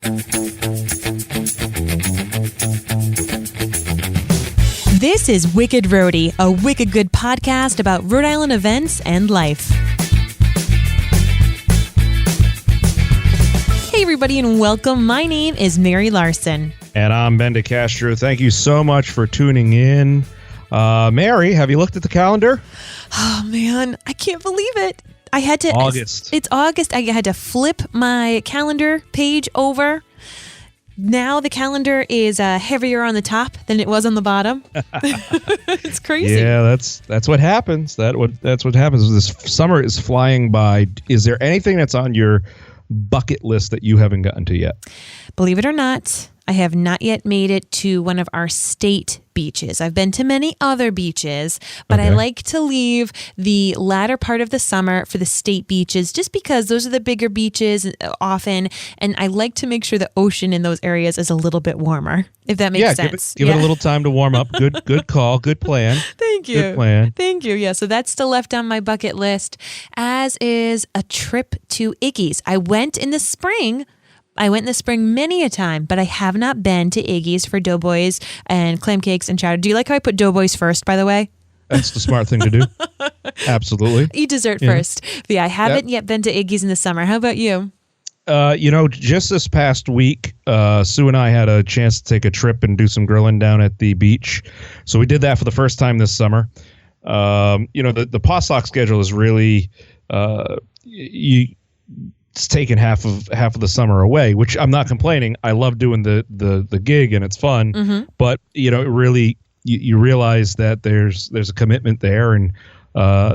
This is Wicked Rhody, a wicked good podcast about Rhode Island events and life. Hey everybody and welcome. My name is Mary Larson. And I'm Ben DeCastro. Thank you so much for tuning in. Mary, have you looked at the calendar? Oh man, I can't believe it. I had to. August. It's August. I had to flip my calendar page over. Now the calendar is heavier on the top than it was on the bottom. It's crazy. Yeah, that's what happens. That's what happens. This summer is flying by. Is there anything that's on your bucket list that you haven't gotten to yet? Believe it or not, I have not yet made it to one of our state beaches. I've been to many other beaches, but I like to leave the latter part of the summer for the state beaches just because those are the bigger beaches often, and I like to make sure the ocean in those areas is a little bit warmer, if that makes sense. Give it a little time to warm up. Good call. Good plan. Thank you. Good plan. Thank you. Yeah, so that's still left on my bucket list, as is a trip to Iggy's. I went in the spring many a time, but I have not been to Iggy's for doughboys and clam cakes and chowder. Do you like how I put doughboys first, by the way? That's the smart thing to do. Absolutely. Eat dessert first. But yeah, I haven't yet been to Iggy's in the summer. How about you? Just this past week, Sue and I had a chance to take a trip and do some grilling down at the beach. So we did that for the first time this summer. The POSOC schedule is really it's taken half of the summer away, which I'm not complaining. I love doing the gig and it's fun, but really you realize that there's a commitment there, and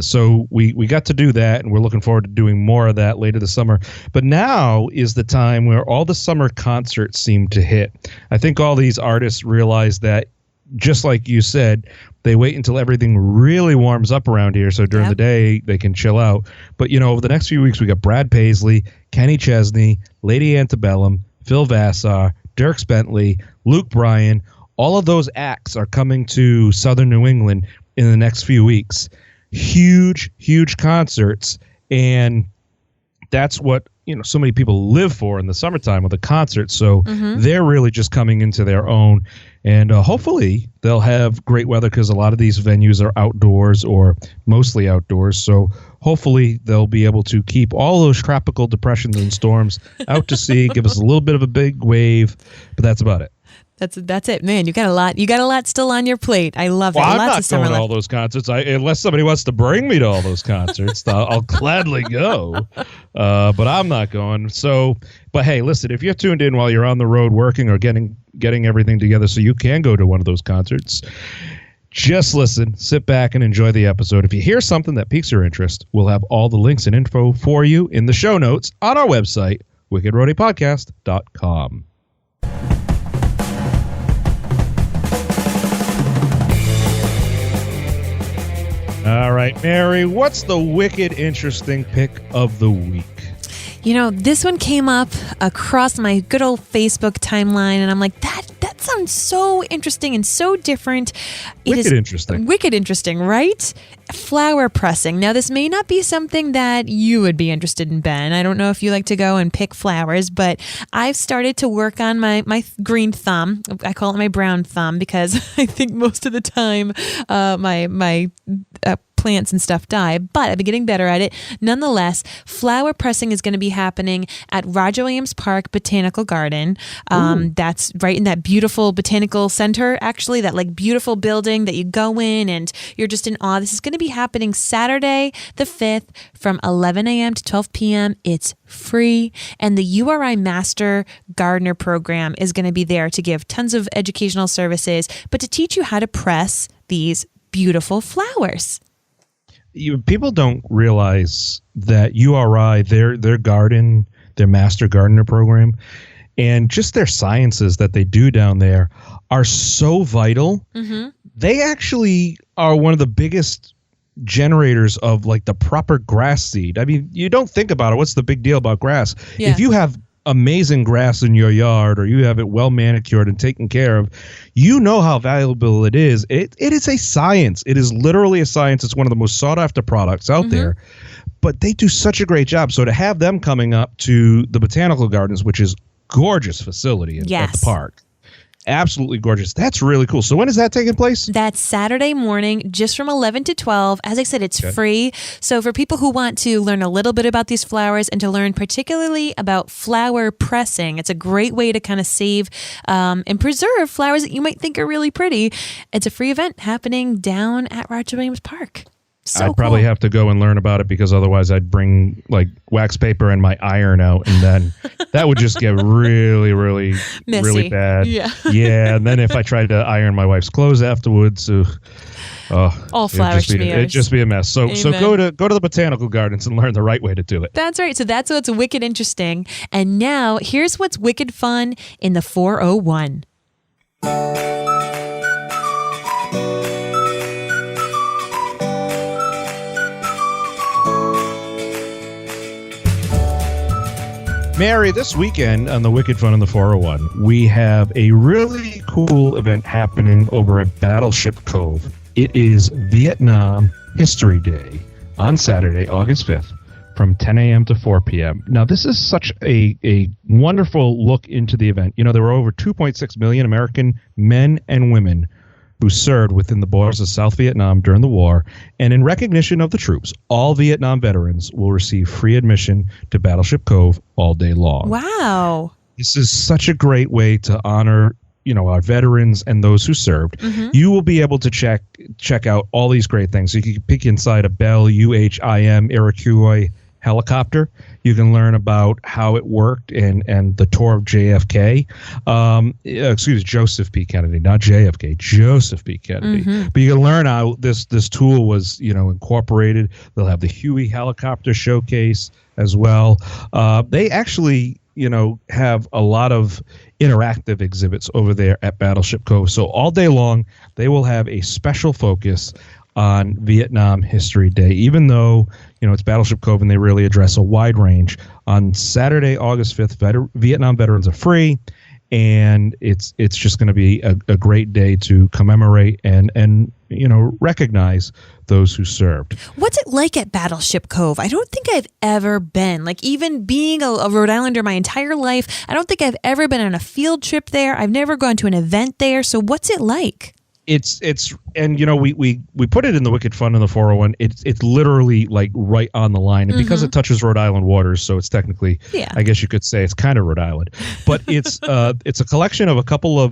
so we got to do that, and we're looking forward to doing more of that later this summer. But now is the time where all the summer concerts seem to hit. I think all these artists realize that, just like you said, they wait until everything really warms up around here, so during the day they can chill out. But over the next few weeks, we got Brad Paisley, Kenny Chesney, Lady Antebellum, Phil Vassar, Dierks Bentley, Luke Bryan. All of those acts are coming to Southern New England in the next few weeks. Huge concerts, and that's what so many people live for in the summertime with the concerts. So they're really just coming into their own. And hopefully they'll have great weather, because a lot of these venues are outdoors or mostly outdoors. So hopefully they'll be able to keep all those tropical depressions and storms out to sea, give us a little bit of a big wave, but that's about it. That's it, man. You got a lot still on your plate. I love it. I'm Lots not going to all those concerts. Unless somebody wants to bring me to all those concerts, I'll gladly go. But I'm not going. So, but hey, listen, if you're tuned in while you're on the road working or getting everything together so you can go to one of those concerts, just listen, sit back, and enjoy the episode. If you hear something that piques your interest, we'll have all the links and info for you in the show notes on our website, wickedroadypodcast.com. All right, Mary, what's the wicked interesting pick of the week? This one came up across my good old Facebook timeline, and I'm like, that sounds so interesting and so different. Wicked interesting, right? Flower pressing. Now, this may not be something that you would be interested in, Ben. I don't know if you like to go and pick flowers, but I've started to work on my green thumb. I call it my brown thumb because I think most of the time my plants and stuff die, but I've been getting better at it. Nonetheless, flower pressing is going to be happening at Roger Williams Park Botanical Garden. That's right in that beautiful botanical center, actually, that like beautiful building that you go in and you're just in awe. This is going to be happening Saturday the 5th from 11 a.m. to 12 p.m. It's free, and the URI Master Gardener program is going to be there to give tons of educational services, but to teach you how to press these beautiful flowers. People don't realize that URI, their Master Gardener program, and just their sciences that they do down there are so vital. They actually are one of the biggest generators of like the proper grass seed. I mean, you don't think about it. What's the big deal about grass? Yeah. If you have amazing grass in your yard, or you have it well manicured and taken care of, you know how valuable it is. It is a science. It is literally a science. It's one of the most sought after products out there, but they do such a great job. So to have them coming up to the botanical gardens, which is gorgeous facility at Yes. the park. Absolutely gorgeous. That's really cool. So when is that taking place? That's Saturday morning, just from 11 to 12. As I said, it's free. So for people who want to learn a little bit about these flowers and to learn particularly about flower pressing, it's a great way to kind of save and preserve flowers that you might think are really pretty. It's a free event happening down at Roger Williams Park. So I'd probably have to go and learn about it because otherwise I'd bring like wax paper and my iron out, and then that would just get really, really, Messy. really bad. Yeah. Yeah. And then if I tried to iron my wife's clothes afterwards, all flower smears. It'd just be a mess. So Amen. go to the botanical gardens and learn the right way to do it. That's right. So that's what's wicked interesting. And now here's what's wicked fun in the 401. Mary, this weekend on the Wicked Fun in the 401, we have a really cool event happening over at Battleship Cove. It is Vietnam History Day on Saturday, August 5th, from 10 a.m. to 4 p.m. Now, this is such a wonderful look into the event. You know, there were over 2.6 million American men and women who served within the borders of South Vietnam during the war. And in recognition of the troops, all Vietnam veterans will receive free admission to Battleship Cove all day long. Wow. This is such a great way to honor, you know, our veterans and those who served. Mm-hmm. You will be able to check out all these great things. So you can peek inside a Bell UHIM Iroquois helicopter. You can learn about how it worked and the tour of JFK. Joseph P. Kennedy, not JFK, Joseph P. Kennedy. Mm-hmm. But you can learn how this tool was, you know, incorporated. They'll have the Huey helicopter showcase as well. They actually, you know, have a lot of interactive exhibits over there at Battleship Cove. So all day long, they will have a special focus on Vietnam History Day, even though, you know, it's Battleship Cove and they really address a wide range. On Saturday, August 5th, Vietnam veterans are free, and it's just going to be a great day to commemorate and you know, recognize those who served. What's it like at Battleship Cove? I don't think I've ever been. Like, even being a Rhode Islander my entire life, I don't think I've ever been on a field trip there. I've never gone to an event there. So what's it like? It's and you know, we put it in the Wicked Fun in the 401. It's literally like right on the line, and because it touches Rhode Island waters, so it's technically, I guess you could say it's kind of Rhode Island. But it's a collection of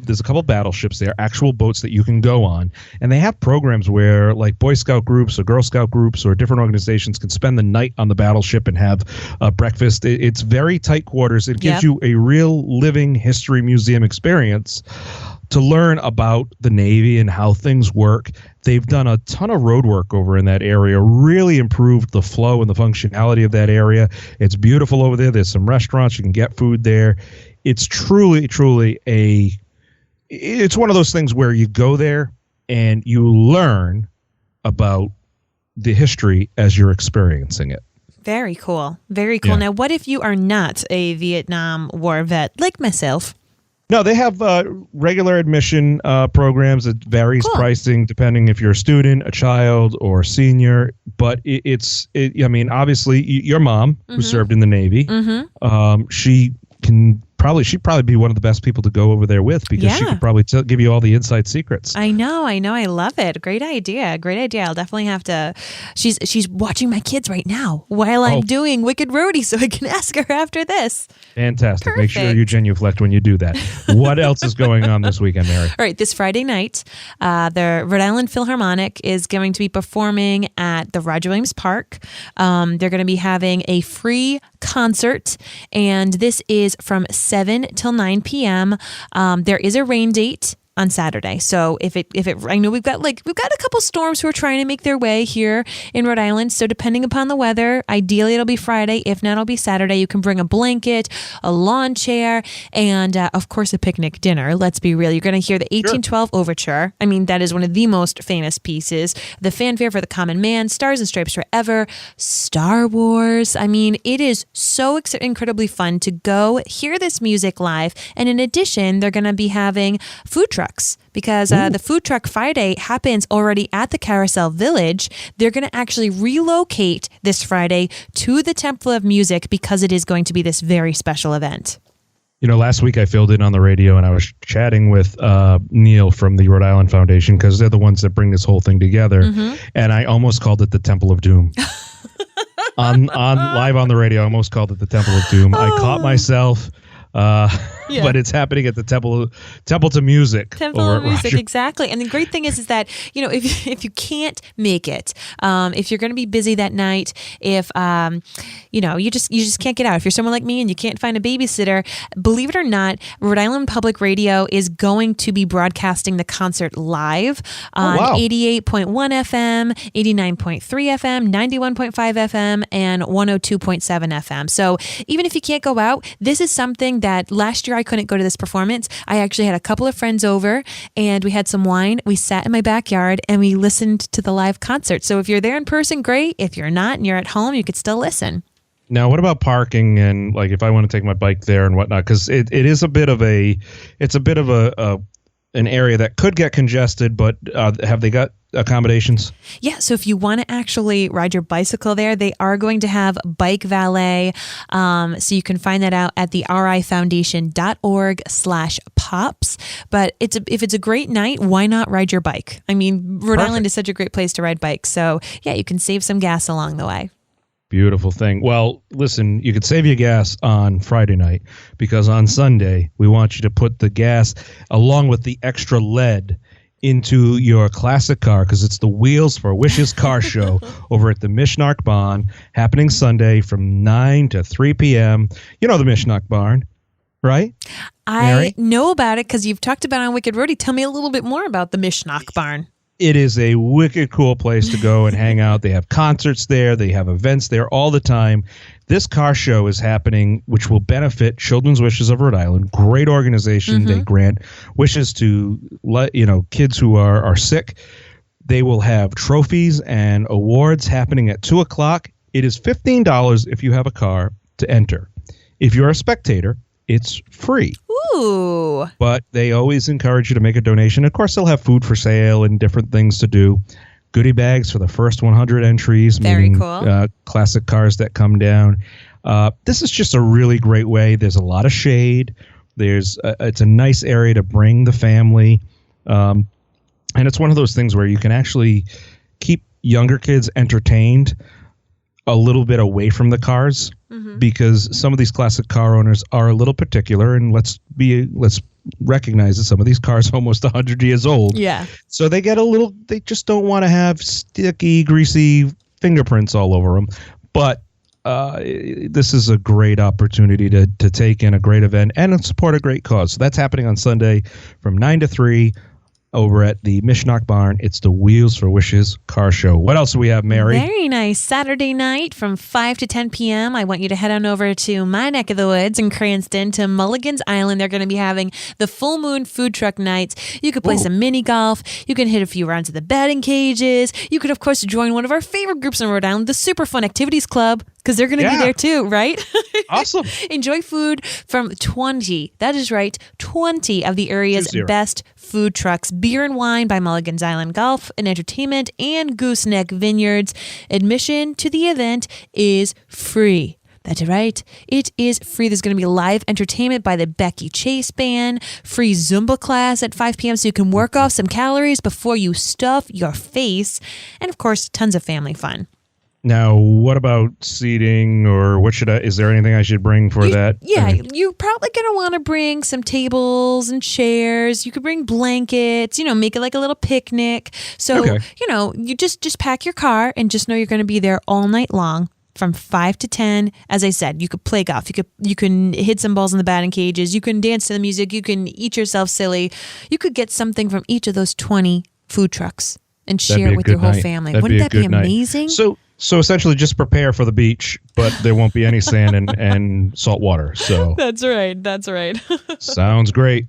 there's a couple battleships there, actual boats that you can go on, and they have programs where like Boy Scout groups or Girl Scout groups or different organizations can spend the night on the battleship and have breakfast. It's very tight quarters. It gives you a real living history museum experience to learn about the Navy and how things work. They've done a ton of road work over in that area, really improved the flow and the functionality of that area. It's beautiful over there. There's some restaurants. You can get food there. It's truly, truly it's one of those things where you go there and you learn about the history as you're experiencing it. Very cool. Very cool. Yeah. Now, what if you are not a Vietnam War vet like myself? No, they have regular admission programs. It varies pricing depending if you're a student, a child, or a senior. But I mean, obviously, your mom, who served in the Navy, she'd probably be one of the best people to go over there with, because she could probably give you all the inside secrets. I know. I love it. Great idea. I'll definitely have to. She's watching my kids right now while I'm doing Wicked Roadie, so I can ask her after this. Fantastic. Perfect. Make sure you genuflect when you do that. What else is going on this weekend, Mary? All right, this Friday night, the Rhode Island Philharmonic is going to be performing at the Roger Williams Park. They're going to be having a free concert, and this is from 7 till 9 p.m. There is a rain date on Saturday. So if it, I know we've got a couple storms who are trying to make their way here in Rhode Island. So depending upon the weather, ideally it'll be Friday. If not, it'll be Saturday. You can bring a blanket, a lawn chair, and of course a picnic dinner. Let's be real. You're going to hear the 1812 Overture. I mean, that is one of the most famous pieces. The Fanfare for the Common Man, Stars and Stripes Forever, Star Wars. I mean, it is so incredibly fun to go hear this music live. And in addition, they're going to be having food trucks, because the Food Truck Friday happens already at the Carousel Village. They're going to actually relocate this Friday to the Temple of Music because it is going to be this very special event. Last week I filled in on the radio and I was chatting with Neil from the Rhode Island Foundation because they're the ones that bring this whole thing together. And I almost called it the Temple of Doom. on live on the radio, I almost called it the Temple of Doom. I caught myself. But it's happening at the Temple to Music. Temple of Music, exactly. And the great thing is that, if you can't make it, if you're going to be busy that night, if, you just can't get out. If you're someone like me and you can't find a babysitter, believe it or not, Rhode Island Public Radio is going to be broadcasting the concert live on 88.1 FM, 89.3 FM, 91.5 FM, and 102.7 FM. So even if you can't go out, this is something that last year I couldn't go to this performance. I actually had a couple of friends over and we had some wine. We sat in my backyard and we listened to the live concert. So if you're there in person, great. If you're not and you're at home, you could still listen. Now, what about parking and like if I want to take my bike there and whatnot? Because it is a bit of an area that could get congested, but have they got accommodations? Yeah, so if you want to actually ride your bicycle there, they are going to have bike valet. So you can find that out at the rifoundation.org/pops. But if it's a great night, why not ride your bike? I mean, Rhode Island is such a great place to ride bikes. So yeah, you can save some gas along the way. Beautiful thing. Well, listen, you could save your gas on Friday night because on Sunday, we want you to put the gas along with the extra lead into your classic car because it's the Wheels for Wishes car show over at the Mishnark Barn happening Sunday from 9 to 3 p.m. You know the Mishnark Barn, right? I know about it because you've talked about it on Wicked Rhody. Tell me a little bit more about the Mishnark Barn. It is a wicked cool place to go and hang out. They have concerts there. They have events there all the time. This car show is happening, which will benefit Children's Wishes of Rhode Island. Great organization. They grant wishes to kids who are sick. They will have trophies and awards happening at 2 o'clock. It is $15 if you have a car to enter. If you're a spectator, it's free. Ooh. But they always encourage you to make a donation. Of course, they'll have food for sale and different things to do. Goodie bags for the first 100 entries. Very cool. Classic cars that come down. This is just a really great way. There's a lot of shade. It's a nice area to bring the family. And it's one of those things where you can actually keep younger kids entertained a little bit away from the cars because some of these classic car owners are a little particular, and let's recognize that some of these cars are almost 100 years old. Yeah. So they just don't want to have sticky, greasy fingerprints all over them. But this is a great opportunity to take in a great event and support a great cause. So that's happening on Sunday from 9 to 3. Over at the Mishnark Barn. It's the Wheels for Wishes car show. What else do we have, Mary? Very nice. Saturday night from 5 to 10 p.m. I want you to head on over to my neck of the woods in Cranston to Mulligan's Island. They're going to be having the full moon food truck nights. You could play some mini golf. You can hit a few rounds of the batting cages. You could, of course, join one of our favorite groups in Rhode Island, the Super Fun Activities Club, because they're going to be there too, right? Awesome. Enjoy food from 20, that is right, 20 of the area's best food trucks. Beer and wine by Mulligan's Island Golf and Entertainment and Gooseneck Vineyards. Admission to the event is free. That's right. It is free. There's going to be live entertainment by the Becky Chase Band, free Zumba class at 5 p.m. so you can work off some calories before you stuff your face, and of course, tons of family fun. Now, what about seating, or is there anything I should bring for that? Yeah, you're probably going to want to bring some tables and chairs. You could bring blankets, make it like a little picnic. So, you just pack your car and just know you're going to be there all night long from 5 to 10. As I said, you could play golf. You can hit some balls in the batting cages. You can dance to the music. You can eat yourself silly. You could get something from each of those 20 food trucks and share it with your whole family. Wouldn't that be amazing? So essentially just prepare for the beach, but there won't be any sand and salt water. So That's right. Sounds great.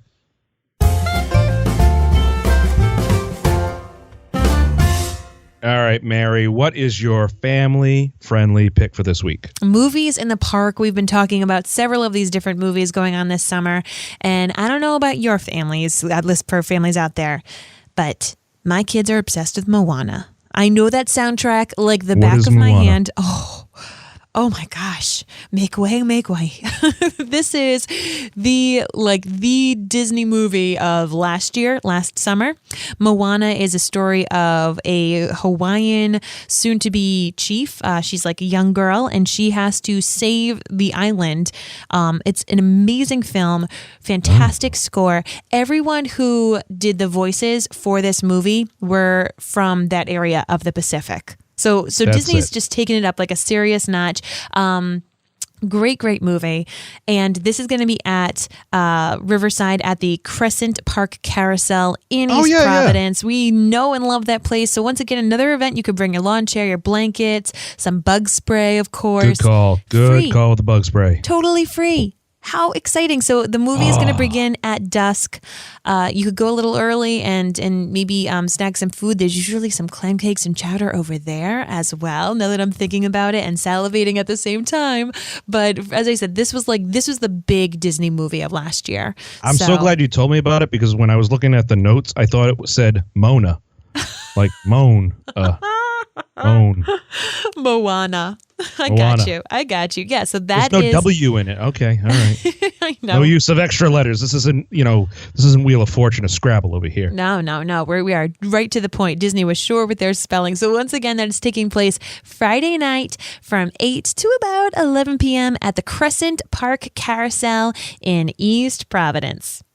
All right, Mary, what is your family-friendly pick for this week? Movies in the park. We've been talking about several of these different movies going on this summer, and I don't know about your families, list per families out there, but my kids are obsessed with Moana. I know that soundtrack like the back of my hand. Oh my gosh. Make way, make way. This is the Disney movie of last summer. Moana is a story of a Hawaiian soon-to-be chief. She's like a young girl, and she has to save the island. It's an amazing film, fantastic score. Everyone who did the voices for this movie were from that area of the Pacific. So Disney's just taking it up like a serious notch. Great movie. And this is going to be at Riverside at the Crescent Park Carousel in East Providence. Yeah. We know and love that place. So once again, another event, you could bring your lawn chair, your blankets, some bug spray, of course. Good call. Good call with the bug spray. Totally free. How exciting. So the movie is going to begin at dusk. You could go a little early and maybe snag some food. There's usually some clam cakes and chowder over there as well, now that I'm thinking about it and salivating at the same time. But as I said, this was the big Disney movie of last year. I'm so glad you told me about it, because when I was looking at the notes, I thought it said Mona. Like moan. Moan. Moana. I got you. Yeah, so there's no W in it. Okay, all right. I know. No use of extra letters. This isn't Wheel of Fortune or Scrabble over here. No. We are right to the point. Disney was sure with their spelling. So once again, that is taking place Friday night from 8 to about 11 p.m. at the Crescent Park Carousel in East Providence.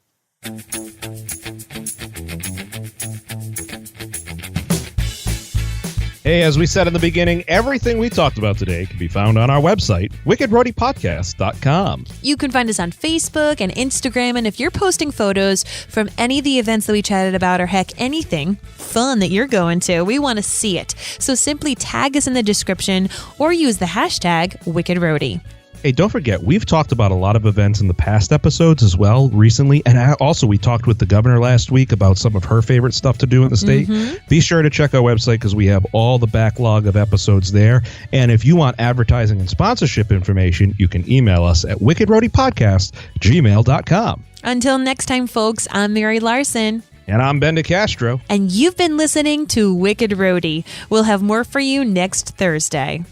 Hey, as we said in the beginning, everything we talked about today can be found on our website, wickedroadypodcast.com. You can find us on Facebook and Instagram, and if you're posting photos from any of the events that we chatted about, or heck, anything fun that you're going to, we want to see it. So simply tag us in the description or use the hashtag WickedRoady. Hey, don't forget, we've talked about a lot of events in the past episodes as well recently. And also, we talked with the governor last week about some of her favorite stuff to do in the state. Mm-hmm. Be sure to check our website, because we have all the backlog of episodes there. And if you want advertising and sponsorship information, you can email us at wickedroadypodcast@gmail.com. Until next time, folks, I'm Mary Larson. And I'm Ben DeCastro. And you've been listening to Wicked Roady. We'll have more for you next Thursday.